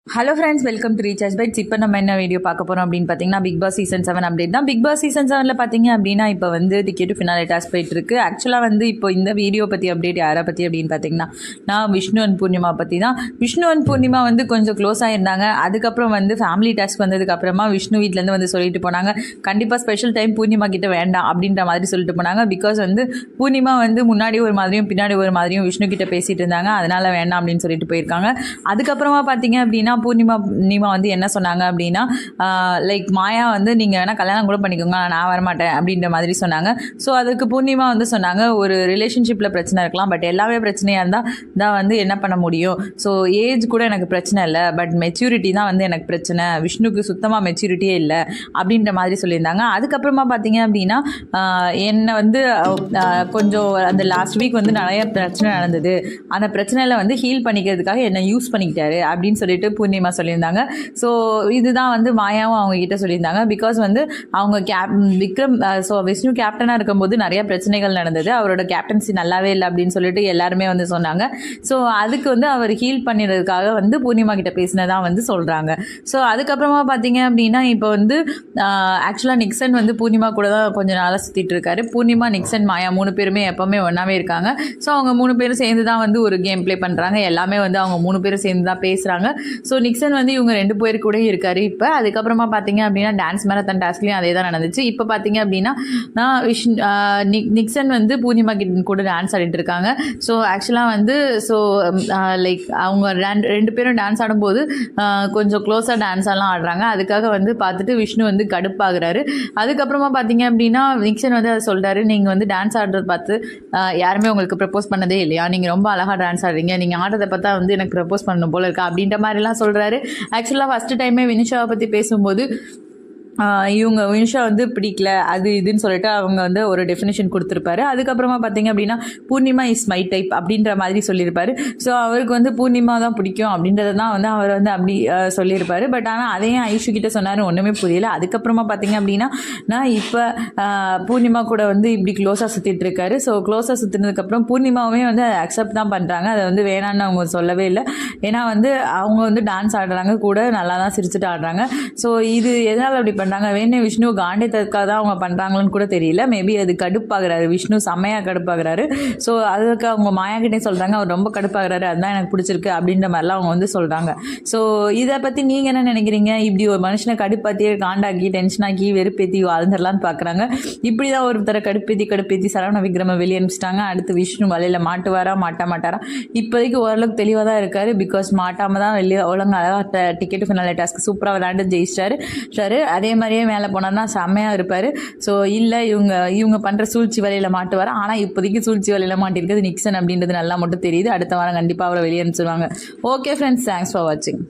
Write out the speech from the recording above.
Hello friends, welcome to recharge bytes. இப்போ நம்ம என்ன வீடியோ பார்க்க போகிறோம் அப்படின்னு பார்த்தீங்கன்னா, பிக் பாஸ் சீசன் 7 அப்டேட் தான். பிக் பாஸ் சீசன் 7ல் பார்த்தீங்க அப்படின்னா, இப்போ வந்து டிக்கெட் டு ஃபினாலே டாஸ்க் போயிட்டு இருக்கு. ஆக்சுவலாக வந்து இப்போ இந்த வீடியோ பற்றி அப்டேட் யாரை பற்றி அப்படின்னு பார்த்தீங்கன்னா, நான் விஷ்ணு அண்ட் பூர்ணிமா பற்றி தான். விஷ்ணு அண்ட் பூர்ணிமா வந்து கொஞ்சம் க்ளோஸ் ஆகிருந்தாங்க. அதுக்கப்புறம் வந்து ஃபேமிலி டாஸ்க் வந்ததுக்கு அப்புறமா விஷ்ணு வீட்டிலேருந்து வந்து சொல்லிட்டு போனாங்க, கண்டிப்பாக ஸ்பெஷல் டைம் பூர்ணிமா கிட்ட வேண்டாம் அப்படின்ற மாதிரி சொல்லிட்டு போனாங்க. பிகாஸ் வந்து பூர்ணிமா வந்து முன்னாடி ஒரு மாதிரியும் பின்னாடி ஒரு மாதிரியும் விஷ்ணு கிட்ட பேசிட்டு இருந்தாங்க, அதனால வேண்டாம் அப்படின்னு சொல்லிட்டு போயிருக்காங்க. அதுக்கப்புறமா பார்த்தீங்க அப்படின்னா பூர்ணிமா வந்து என்ன சொன்னாங்க அப்படின்னா, லைக் மாயா வந்து நீங்கள் வேணால் கல்யாணம் கூட பண்ணிக்கோங்க, நான் வரமாட்டேன் அப்படின்ற மாதிரி சொன்னாங்க. ஸோ அதுக்கு பூர்ணிமா வந்து சொன்னாங்க, ஒரு ரிலேஷன்ஷிப்பில் பிரச்சனை இருக்கலாம், பட் எல்லாமே பிரச்சனையாக இருந்தால் தான் வந்து என்ன பண்ண முடியும். ஸோ ஏஜ் கூட எனக்கு பிரச்சனை இல்லை, பட் மெச்சூரிட்டி தான் வந்து எனக்கு பிரச்சனை. விஷ்ணுக்கு சுத்தமாக மெச்சூரிட்டியே இல்லை அப்படின்ற மாதிரி சொல்லியிருந்தாங்க. அதுக்கப்புறமா பார்த்தீங்க அப்படின்னா, என்னை வந்து கொஞ்சம் அந்த லாஸ்ட் வீக் வந்து நிறைய பிரச்சனை நடந்தது, அந்த பிரச்சனையில் வந்து ஹீல் பண்ணிக்கிறதுக்காக என்னை யூஸ் பண்ணிக்கிட்டாரு அப்படின்னு சொல்லிட்டு பூர்ணிமா சொல்லியிருந்தாங்க. ஸோ இதுதான் வந்து மாயாவும் அவங்க கிட்ட சொல்லியிருந்தாங்க. பிகாஸ் வந்து அவங்க விக்ரம் விஷ்ணு கேப்டனாக இருக்கும்போது நிறைய பிரச்சனைகள் நடந்தது, அவரோட கேப்டன்சி நல்லாவே இல்லை அப்படின்னு சொல்லிட்டு எல்லாருமே வந்து சொன்னாங்க. ஸோ அதுக்கு வந்து அவர் ஹீல் பண்ணிடுறதுக்காக வந்து பூர்ணிமா கிட்ட பேசினதான் வந்து சொல்கிறாங்க. ஸோ அதுக்கப்புறமா பார்த்தீங்க அப்படின்னா, இப்போ வந்து ஆக்சுவலாக நிக்சன் வந்து பூர்ணிமா கூட தான் கொஞ்சம் நாளாக சுற்றிட்டு இருக்காரு. பூர்ணிமா, நிக்சன், மாயா 3 பேருமே எப்போவுமே ஒன்றாவே இருக்காங்க. ஸோ அவங்க 3 பேரும் சேர்ந்து தான் வந்து ஒரு கேம் ப்ளே பண்ணுறாங்க, எல்லாமே வந்து அவங்க 3 பேரும் சேர்ந்து தான் பேசுகிறாங்க. ஸோ நிக்சன் வந்து இவங்க 2 பேர் கூட இருக்காரு இப்போ. அதுக்கப்புறமா பார்த்தீங்க அப்படின்னா, டான்ஸ் மேரத்தான் டாஸ்க்லேயும் அதே தான் நடந்துச்சு. இப்போ பார்த்தீங்க அப்படின்னா, நிக்சன் வந்து பூர்ணிமா கூட டான்ஸ் ஆடிட்டு இருக்காங்க. ஸோ ஆக்சுவலாக வந்து லைக் அவங்க 2 பேரும் டான்ஸ் ஆடும்போது கொஞ்சம் க்ளோஸாக டான்ஸ் எல்லாம் ஆடுறாங்க. அதுக்காக வந்து பார்த்துட்டு விஷ்ணு வந்து கடுப்பாகிறாரு. அதுக்கப்புறமா பார்த்தீங்க அப்படின்னா, நிக்சன் வந்து அதை சொல்கிறாரு, நீங்கள் வந்து டான்ஸ் ஆடுறத பார்த்து யாருமே உங்களுக்கு ப்ரப்போஸ் பண்ணதே இல்லையா, நீங்கள் ரொம்ப அழகாக டான்ஸ் ஆடுறீங்க, நீங்கள் ஆடுறதை பார்த்தா வந்து எனக்கு ப்ரப்போஸ் பண்ணணும் போல இருக்கா அப்படின்ற மாதிரிலாம் சொல்கிறாரு. ஆக்சுவலாக ஃபஸ்ட்டு டைமே வினிஷாவை பற்றி பேசும்போது இவங்க வினிஷா வந்து பிடிக்கல அது இதுன்னு சொல்லிட்டு அவங்க வந்து ஒரு டெஃபினேஷன் கொடுத்துருப்பாரு. அதுக்கப்புறமா பார்த்தீங்க அப்படின்னா, பூர்ணிமா இஸ் மை டைப் அப்படின்ற மாதிரி சொல்லியிருப்பாரு. ஸோ அவருக்கு வந்து பூர்ணிமா தான் பிடிக்கும் அப்படின்றத தான் வந்து அவர் வந்து அப்படி சொல்லியிருப்பாரு. பட் ஆனால் அதையும் ஐஷு கிட்ட சொன்னார், ஒன்றுமே புரியல. அதுக்கப்புறமா பார்த்தீங்க அப்படின்னா, நான் இப்போ பூர்ணிமா கூட வந்து இப்படி க்ளோஸாக சுற்றிட்டு இருக்காரு. ஸோ க்ளோஸாக சுற்றினதுக்கப்புறம் பூர்ணிமாவே வந்து அதை அக்செப்ட் தான் பண்ணுறாங்க, அதை வந்து வேணான்னு அவங்க சொல்லவே இல்லை. ஏன்னா வந்து அவங்க வந்து டான்ஸ் ஆடுறாங்க, கூட நல்லா தான் சிரிச்சுட்டு ஆடுறாங்க. ஸோ இது எதனால் அப்படி பண்ணுறாங்க, வேணே விஷ்ணு காண்டியத்துக்காக தான் அவங்க பண்ணுறாங்கன்னு கூட தெரியல. மேபி அது கடுப்பாகிறாரு, விஷ்ணு செம்மையாக கடுப்பாகிறாரு. ஸோ அதுக்கு அவங்க மாயா கிட்டே சொல்கிறாங்க, அவர் ரொம்ப கடுப்பாகிறாரு, அதுதான் எனக்கு பிடிச்சிருக்கு அப்படின்ற மாதிரிலாம் அவங்க வந்து சொல்கிறாங்க. ஸோ இதை பற்றி நீங்கள் என்ன நினைக்கிறீங்க? இப்படி ஒரு மனுஷனை கடுப்பாத்தி காண்டாக்கி டென்ஷனாக்கி வெறுப்பேற்றி வாழ்ந்துடலான்னு பார்க்குறாங்க. இப்படி தான் ஒருத்தரை கடுப்பேற்றி சரவண விக்ரம வெளியே அனுப்பிச்சிட்டாங்க. அடுத்து விஷ்ணு வலையில் மாட்டாரா இப்போதைக்கு ஓரளவுக்கு தெளிவாக தான் இருக்காரு. பிகாஸ் மாட்டாமல் தான் வெளியே ஒழுங்கு அழகாக டிக்கெட் ஃபினாலே டாஸ்க்கு சூப்பராக விளையாண்டு ஜெயிச்சிட்டாரு. அதே மாதிரியே மேலே போனார்னா செம்மையாக இருப்பார். ஸோ இல்லை இவங்க பண்ணுற சூழ்ச்சி வலையில் மாட்டுவார். ஆனால் இப்போதைக்கு சூழ்ச்சி வலையில் மாட்டிருக்கிறது நிக்சன் அப்படின்றது நல்லா மட்டும் தெரியுது. அடுத்த வாரம் கண்டிப்பாக அவரை வெளியே அனுப்பிச்சிடுவாங்க. ஓகே ஃப்ரெண்ட்ஸ், தேங்க்ஸ் ஃபார் வாட்சிங்.